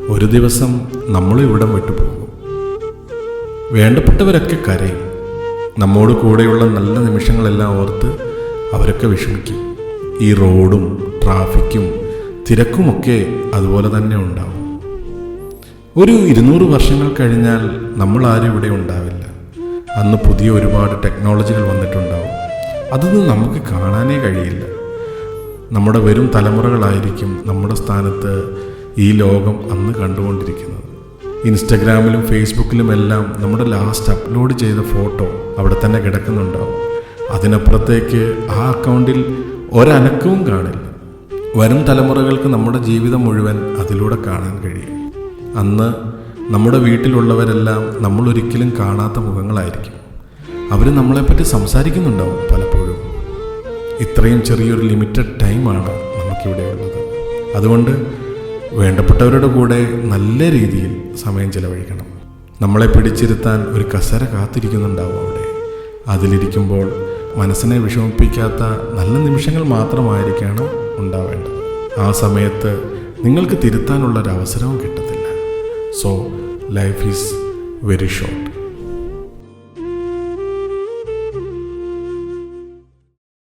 ഒരു ദിവസം നമ്മളും ഇവിടം വിട്ടുപോകും. വേണ്ടപ്പെട്ടവരൊക്കെ കരയും. നമ്മോട് കൂടെയുള്ള നല്ല നിമിഷങ്ങളെല്ലാം ഓർത്ത് അവരൊക്കെ വിഷമിക്കും. ഈ റോഡും ട്രാഫിക്കും തിരക്കുമൊക്കെ അതുപോലെ തന്നെ ഉണ്ടാവും. ഒരു 200 വർഷങ്ങൾ കഴിഞ്ഞാൽ നമ്മൾ ആരും ഇവിടെ ഉണ്ടാവില്ല. അന്ന് പുതിയ ഒരുപാട് ടെക്നോളജികൾ വന്നിട്ടുണ്ടാവും. അതൊന്നും നമുക്ക് കാണാനേ കഴിയില്ല. നമ്മുടെ വരും തലമുറകളായിരിക്കും നമ്മുടെ സ്ഥാനത്ത് ഈ ലോകം അന്ന് കണ്ടുകൊണ്ടിരിക്കുന്നത്. ഇൻസ്റ്റഗ്രാമിലും ഫേസ്ബുക്കിലുമെല്ലാം നമ്മുടെ ലാസ്റ്റ് അപ്ലോഡ് ചെയ്ത ഫോട്ടോ അവിടെ തന്നെ കിടക്കുന്നുണ്ടാവും. അതിനപ്പുറത്തേക്ക് ആ അക്കൗണ്ടിൽ ഒരനക്കവും കാണില്ല. വരും തലമുറകൾക്ക് നമ്മുടെ ജീവിതം മുഴുവൻ അതിലൂടെ കാണാൻ കഴിയും. അന്ന് നമ്മുടെ വീട്ടിലുള്ളവരെല്ലാം നമ്മളൊരിക്കലും കാണാത്ത മുഖങ്ങളായിരിക്കും. അവർ നമ്മളെപ്പറ്റി സംസാരിക്കുന്നുണ്ടാവും പലപ്പോഴും. ഇത്രയും ചെറിയൊരു ലിമിറ്റഡ് ടൈമാണ് നമുക്കിവിടെ ഉള്ളത്. അതുകൊണ്ട് വേണ്ടപ്പെട്ടവരുടെ കൂടെ നല്ല രീതിയിൽ സമയം ചിലവഴിക്കണം. നമ്മളെ പിടിച്ചിരുത്താൻ ഒരു കസേര കാത്തിരിക്കുന്നുണ്ടാവും അവിടെ. അതിലിരിക്കുമ്പോൾ മനസ്സിനെ വിഷമിപ്പിക്കാത്ത നല്ല നിമിഷങ്ങൾ മാത്രമായിരിക്കണം ഉണ്ടാവേണ്ടത്. ആ സമയത്ത് നിങ്ങൾക്ക് തിരുത്താനുള്ളൊരവസരവും കിട്ടത്തില്ല. So life is very short.